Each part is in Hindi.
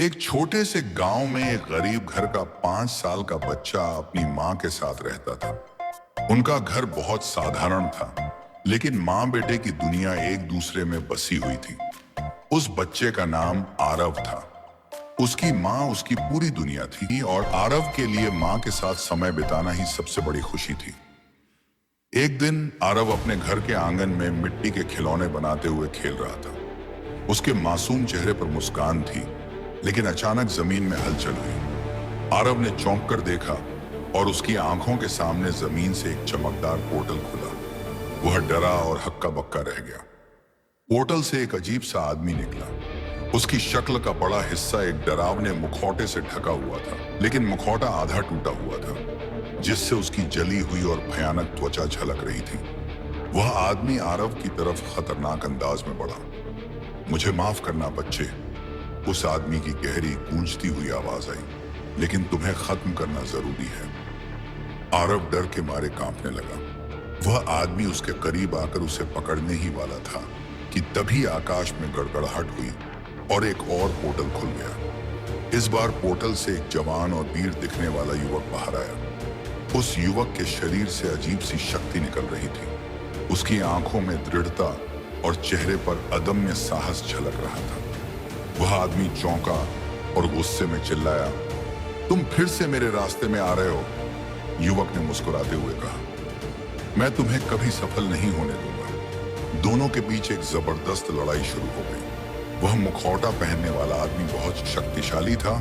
एक छोटे से गांव में एक गरीब घर का 5 साल का बच्चा अपनी माँ के साथ रहता था। उनका घर बहुत साधारण था, लेकिन माँ बेटे की दुनिया एक दूसरे में बसी हुई थी। उस बच्चे का नाम आरव था। उसकी माँ उसकी पूरी दुनिया थी और आरव के लिए माँ के साथ समय बिताना ही सबसे बड़ी खुशी थी। एक दिन आरव अपने घर के आंगन में मिट्टी के खिलौने बनाते हुए खेल रहा था। उसके मासूम चेहरे पर मुस्कान थी, लेकिन अचानक जमीन में हलचल हुई। आरव ने चौंक कर देखा और उसकी आंखों के सामने जमीन से एक चमकदार पोर्टल खुला। वह डरा और हक्का बक्का रह गया। पोर्टल से एक अजीब सा आदमी निकला। उसकी शक्ल का बड़ा हिस्सा एक डरावने मुखौटे से ढका हुआ था, लेकिन मुखौटा आधा टूटा हुआ था, जिससे उसकी जली हुई और भयानक त्वचा झलक रही थी। वह आदमी आरव की तरफ खतरनाक अंदाज में बढ़ा। मुझे माफ करना बच्चे, उस आदमी की गहरी गूंजती हुई आवाज आई, लेकिन तुम्हें खत्म करना जरूरी है। आरव डर के मारे कांपने लगा। वह आदमी उसके करीब आकर उसे पकड़ने ही वाला था कि तभी आकाश में गड़गड़ाहट हुई और एक और पोर्टल खुल गया। इस बार पोर्टल से एक जवान और वीर दिखने वाला युवक बाहर आया। उस युवक के शरीर से अजीब सी शक्ति निकल रही थी। उसकी आंखों में दृढ़ता और चेहरे पर अदम्य साहस झलक रहा था। वह आदमी चौंका और गुस्से में चिल्लाया, तुम फिर से मेरे रास्ते में आ रहे हो। युवक ने मुस्कुराते हुए कहा, मैं तुम्हें कभी सफल नहीं होने दूंगा। दोनों के बीच एक जबरदस्त लड़ाई शुरू हो गई। वह मुखौटा पहनने वाला आदमी बहुत शक्तिशाली था,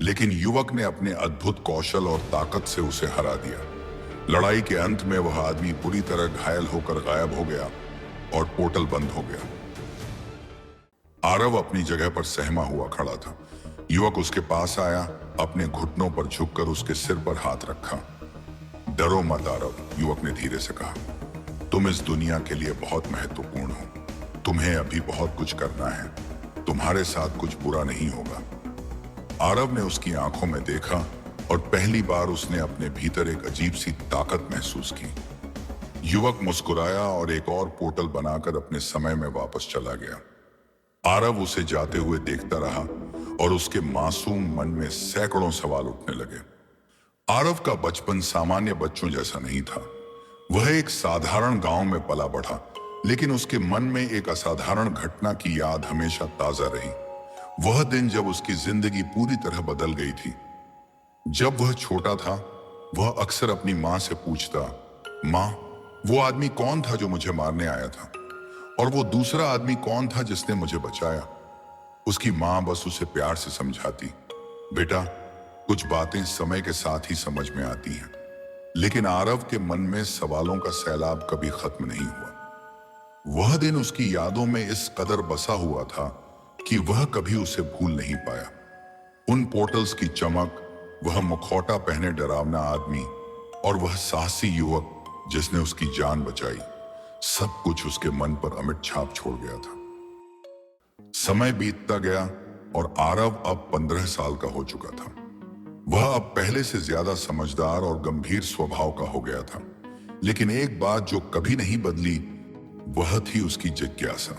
लेकिन युवक ने अपने अद्भुत कौशल और ताकत से उसे हरा दिया। लड़ाई के अंत में वह आदमी पूरी तरह घायल होकर गायब हो गया और पोर्टल बंद हो गया। आरव अपनी जगह पर सहमा हुआ खड़ा था। युवक उसके पास आया, अपने घुटनों पर झुककर उसके सिर पर हाथ रखा। डरो मत आरव, युवक ने धीरे से कहा, तुम इस दुनिया के लिए बहुत महत्वपूर्ण हो। तुम्हें अभी बहुत कुछ करना है। तुम्हारे साथ कुछ बुरा नहीं होगा। आरव ने उसकी आंखों में देखा और पहली बार उसने अपने भीतर एक अजीब सी ताकत महसूस की। युवक मुस्कुराया और एक और पोर्टल बनाकर अपने समय में वापस चला गया। आरव उसे जाते हुए देखता रहा और उसके मासूम मन में सैकड़ों सवाल उठने लगे। आरव का बचपन सामान्य बच्चों जैसा नहीं था। वह एक साधारण गांव में पला बढ़ा, लेकिन उसके मन में एक असाधारण घटना की याद हमेशा ताजा रही। वह दिन जब उसकी जिंदगी पूरी तरह बदल गई थी। जब वह छोटा था, वह अक्सर अपनी माँ से पूछता, माँ, वो आदमी कौन था जो मुझे मारने आया था? और वो दूसरा आदमी कौन था जिसने मुझे बचाया? उसकी माँ बस उसे प्यार से समझाती, बेटा, कुछ बातें समय के साथ ही समझ में आती हैं। लेकिन आरव के मन में सवालों का सैलाब कभी खत्म नहीं हुआ। वह दिन उसकी यादों में इस कदर बसा हुआ था कि वह कभी उसे भूल नहीं पाया। उन पोर्टल्स की चमक, वह मुखौटा पहने डरावना आदमी और वह साहसी युवक जिसने उसकी जान बचाई, सब कुछ उसके मन पर अमिट छाप छोड़ गया था। समय बीतता गया और आरव अब 15 साल का हो चुका था। वह अब पहले से ज्यादा समझदार और गंभीर स्वभाव का हो गया था। लेकिन एक बात जो कभी नहीं बदली, वह थी उसकी जिज्ञासा।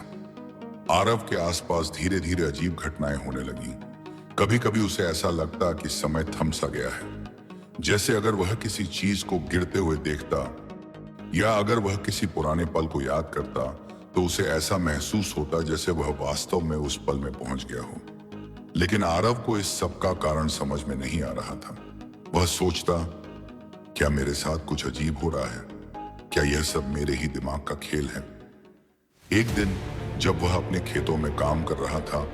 आरव के आसपास धीरे धीरे अजीब घटनाएं होने लगी। कभी कभी उसे ऐसा लगता कि समय थम सा गया है, जैसे अगर वह किसी चीज को गिरते हुए देखता या अगर वह किसी पुराने पल को याद करता तो उसे ऐसा महसूस होता जैसे वह वास्तव में उस पल में पहुंच गया हो। लेकिन आरव को इस सब का कारण समझ में नहीं आ रहा था। वह सोचता, क्या मेरे साथ कुछ अजीब हो रहा है? क्या यह सब मेरे ही दिमाग का खेल है? एक दिन जब वह अपने खेतों में काम कर रहा था,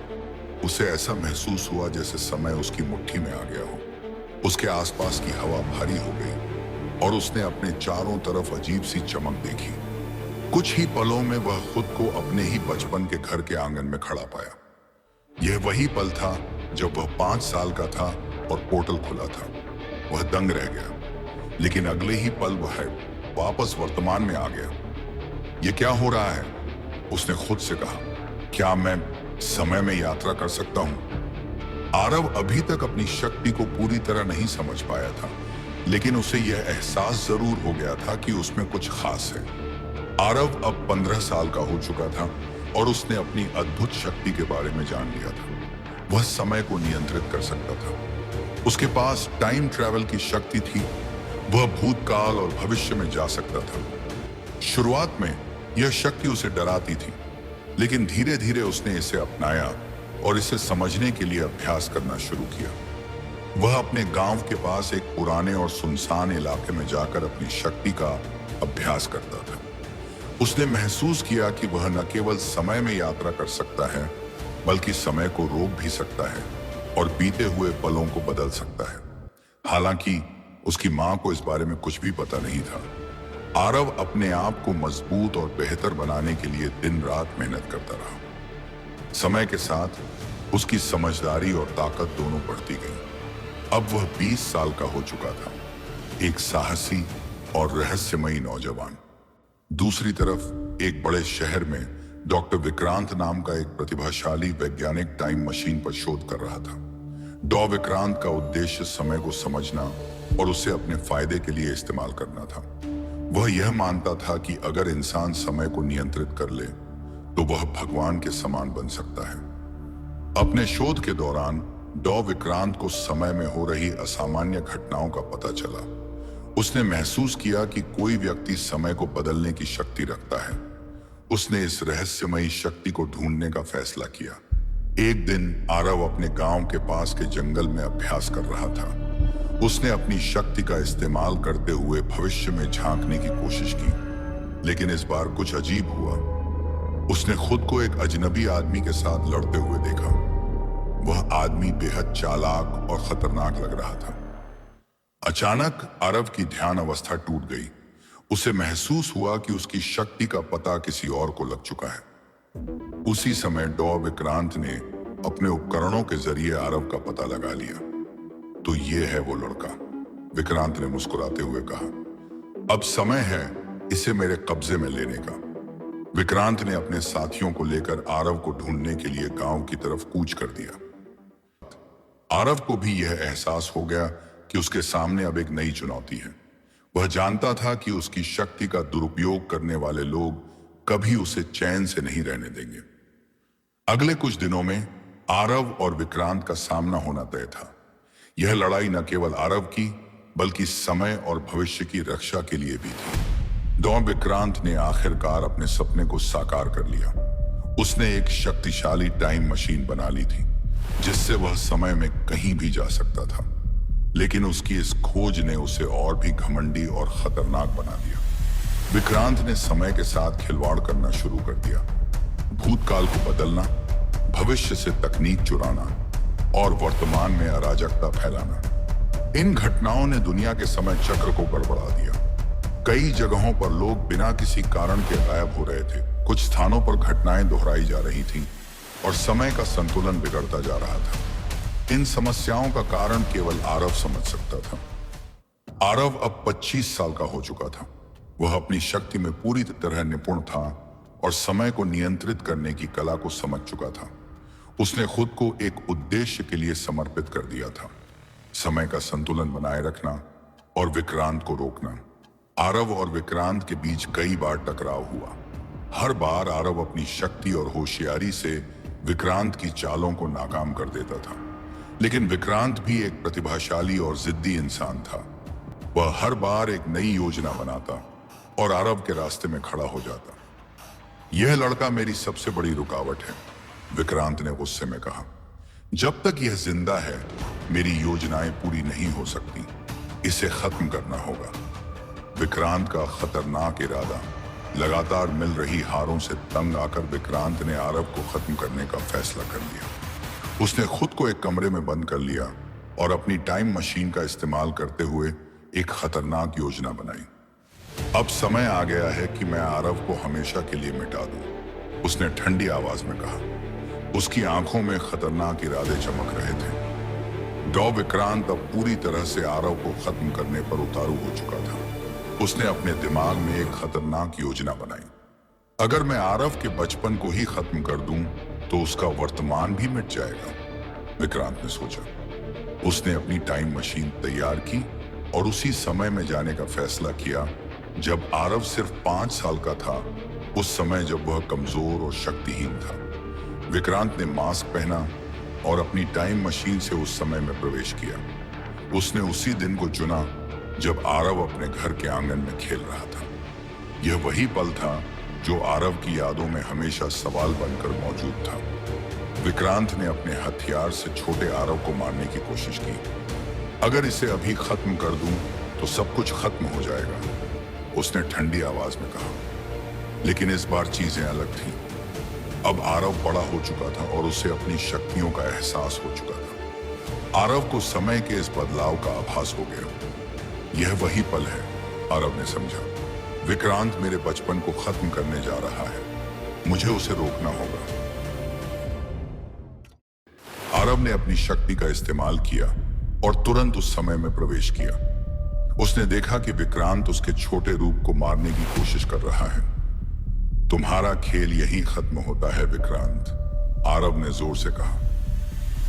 उसे ऐसा महसूस हुआ जैसे समय उसकी मुट्ठी में आ गया हो। उसके आसपास की हवा भारी हो गई और उसने अपने चारों तरफ अजीब सी चमक देखी। कुछ ही पलों में वह खुद को अपने ही बचपन के घर के आंगन में खड़ा पाया। यह वही पल था जब वह 5 साल का था और पोर्टल खुला था। वह दंग रह गया, लेकिन अगले ही पल वह वापस वर्तमान में आ गया। यह क्या हो रहा है? उसने खुद से कहा, क्या मैं समय में यात्रा कर सकता हूं? आरव अभी तक अपनी शक्ति को पूरी तरह नहीं समझ पाया था, लेकिन उसे यह एहसास जरूर हो गया था कि उसमें कुछ खास है। आरव अब 15 साल का हो चुका था और उसने अपनी अद्भुत शक्ति के बारे में जान लिया था। वह समय को नियंत्रित कर सकता था। उसके पास टाइम ट्रैवल की शक्ति थी। वह भूतकाल और भविष्य में जा सकता था। शुरुआत में यह शक्ति उसे डराती थी, लेकिन धीरे धीरे उसने इसे अपनाया और इसे समझने के लिए अभ्यास करना शुरू किया। वह अपने गांव के पास एक पुराने और सुनसान इलाके में जाकर अपनी शक्ति का अभ्यास करता था। उसने महसूस किया कि वह न केवल समय में यात्रा कर सकता है, बल्कि समय को रोक भी सकता है और बीते हुए पलों को बदल सकता है। हालांकि उसकी मां को इस बारे में कुछ भी पता नहीं था। आरव अपने आप को मजबूत और बेहतर बनाने के लिए दिन रात मेहनत करता रहा। समय के साथ उसकी समझदारी और ताकत दोनों बढ़ती गई। अब वह 20 साल का हो चुका था, एक साहसी और रहस्यमयी नौजवान। दूसरी तरफ एक बड़े शहर में डॉक्टर विक्रांत नाम का एक प्रतिभाशाली वैज्ञानिक टाइम मशीन पर शोध कर रहा था। डॉ विक्रांत का उद्देश्य समय को समझना और उसे अपने फायदे के लिए इस्तेमाल करना था। वह यह मानता था कि अगर इंसान समय को नियंत्रित कर ले तो वह भगवान के समान बन सकता है। अपने शोध के दौरान डॉ विक्रांत को समय में हो रही असामान्य घटनाओं का पता चला। उसने महसूस किया कि कोई व्यक्ति समय को बदलने की शक्ति रखता है। उसने इस रहस्यमयी शक्ति को ढूंढने का फैसला किया। एक दिन आरव अपने गांव के पास के जंगल में अभ्यास कर रहा था। उसने अपनी शक्ति का इस्तेमाल करते हुए भविष्य में झांकने की कोशिश की, लेकिन इस बार कुछ अजीब हुआ। उसने खुद को एक अजनबी आदमी के साथ लड़ते हुए देखा। वह आदमी बेहद चालाक और खतरनाक लग रहा था। अचानक आरव की ध्यान अवस्था टूट गई। उसे महसूस हुआ कि उसकी शक्ति का पता किसी और को लग चुका है। उसी समय डॉ विक्रांत ने अपने उपकरणों के जरिए आरव का पता लगा लिया। तो ये है वो लड़का, विक्रांत ने मुस्कुराते हुए कहा। अब समय है इसे मेरे कब्जे में लेने का। विक्रांत ने अपने साथियों को लेकर आरव को ढूंढने के लिए गांव की तरफ कूच कर दिया। आरव को भी यह एहसास हो गया कि उसके सामने अब एक नई चुनौती है। वह जानता था कि उसकी शक्ति का दुरुपयोग करने वाले लोग कभी उसे चैन से नहीं रहने देंगे। अगले कुछ दिनों में आरव और विक्रांत का सामना होना तय था। यह लड़ाई न केवल आरव की, बल्कि समय और भविष्य की रक्षा के लिए भी थी। डॉ विक्रांत ने आखिरकार अपने सपने को साकार कर लिया। उसने एक शक्तिशाली टाइम मशीन बना ली थी, जिससे वह समय में कहीं भी जा सकता था। लेकिन उसकी इस खोज ने उसे और भी घमंडी और खतरनाक बना दिया। विक्रांत ने समय के साथ खिलवाड़ करना शुरू कर दिया। भूतकाल को बदलना, भविष्य से तकनीक चुराना और वर्तमान में अराजकता फैलाना। इन घटनाओं ने दुनिया के समय चक्र को गड़बड़ा दिया। कई जगहों पर लोग बिना किसी कारण के गायब हो रहे थे। कुछ स्थानों पर घटनाएं दोहराई जा रही थीं और समय का संतुलन बिगड़ता जा रहा था। इन समस्याओं का कारण केवल आरव समझ सकता था। आरव अब 25 साल का हो चुका था। वह अपनी शक्ति में पूरी तरह निपुण था और समय को नियंत्रित करने की कला को समझ चुका था। उसने खुद को एक उद्देश्य के लिए समर्पित कर दिया था, समय का संतुलन बनाए रखना और विक्रांत को रोकना। आरव और विक्रांत के बीच कई बार टकराव हुआ। हर बार आरव अपनी शक्ति और होशियारी से विक्रांत की चालों को नाकाम कर देता था, लेकिन विक्रांत भी एक प्रतिभाशाली और जिद्दी इंसान था। वह हर बार एक नई योजना बनाता और आरव के रास्ते में खड़ा हो जाता। यह लड़का मेरी सबसे बड़ी रुकावट है, विक्रांत ने गुस्से में कहा। जब तक यह जिंदा है, मेरी योजनाएं पूरी नहीं हो सकती। इसे खत्म करना होगा। विक्रांत का खतरनाक इरादा। लगातार मिल रही हारों से तंग आकर विक्रांत ने आरव को खत्म करने का फैसला कर लिया। उसने खुद को एक कमरे में बंद कर लिया और अपनी टाइम मशीन का इस्तेमाल करते हुए एक खतरनाक योजना बनाई। अब समय आ गया है कि मैं आरव को हमेशा के लिए मिटा दूं, उसने ठंडी आवाज में कहा। उसकी आंखों में खतरनाक इरादे चमक रहे थे। डॉ विक्रांत अब पूरी तरह से आरव को खत्म करने पर उतारू हो चुका था। उसने अपने दिमाग में एक खतरनाक योजना बनाई। अगर मैं आरव के बचपन को ही खत्म कर दूं, तो उसका वर्तमान भी मिट जाएगा, विक्रांत ने सोचा। उसने अपनी टाइम मशीन तैयार की और उसी समय में जाने का फैसला किया जब आरव सिर्फ 5 साल का था, उस समय जब वह कमजोर और शक्तिहीन था। विक्रांत ने मास्क पहना और अपनी टाइम मशीन से उस समय में प्रवेश किया। उसने उसी दिन को चुना जब आरव अपने घर के आंगन में खेल रहा था। यह वही पल था जो आरव की यादों में हमेशा सवाल बनकर मौजूद था। विक्रांत ने अपने हथियार से छोटे आरव को मारने की कोशिश की। अगर इसे अभी खत्म कर दूं तो सब कुछ खत्म हो जाएगा, उसने ठंडी आवाज में कहा। लेकिन इस बार चीजें अलग थीं। अब आरव बड़ा हो चुका था और उसे अपनी शक्तियों का एहसास हो चुका था। आरव को समय के इस बदलाव का आभास हो गया। यह वही पल है, आरव ने समझा। विक्रांत मेरे बचपन को खत्म करने जा रहा है, मुझे उसे रोकना होगा। आरव ने अपनी शक्ति का इस्तेमाल किया और तुरंत उस समय में प्रवेश किया। उसने देखा कि विक्रांत उसके छोटे रूप को मारने की कोशिश कर रहा है। तुम्हारा खेल यहीं खत्म होता है विक्रांत, आरव ने जोर से कहा।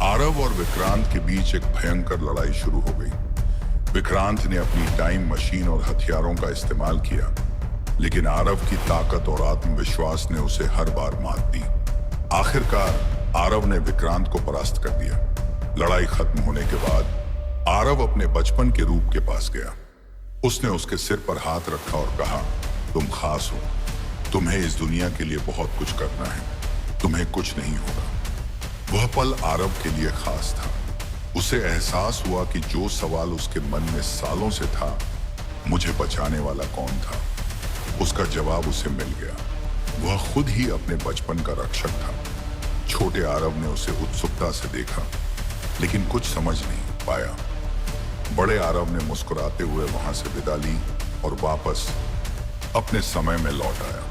आरव और विक्रांत के बीच एक भयंकर लड़ाई शुरू हो गई। विक्रांत ने अपनी टाइम मशीन और हथियारों का इस्तेमाल किया, लेकिन आरव की ताकत और आत्मविश्वास ने उसे हर बार मात दी। आखिरकार आरव ने विक्रांत को परास्त कर दिया। लड़ाई खत्म होने के बाद आरव अपने बचपन के रूप के पास गया। उसने उसके सिर पर हाथ रखा और कहा, तुम खास हो, तुम्हें इस दुनिया के लिए बहुत कुछ करना है, तुम्हें कुछ नहीं होगा। वह पल आरव के लिए खास था। उसे एहसास हुआ कि जो सवाल उसके मन में सालों से था, मुझे बचाने वाला कौन था, उसका जवाब उसे मिल गया। वह खुद ही अपने बचपन का रक्षक था। छोटे आरव ने उसे उत्सुकता से देखा, लेकिन कुछ समझ नहीं पाया। बड़े आरव ने मुस्कुराते हुए वहां से विदा ली और वापस अपने समय में लौट आया।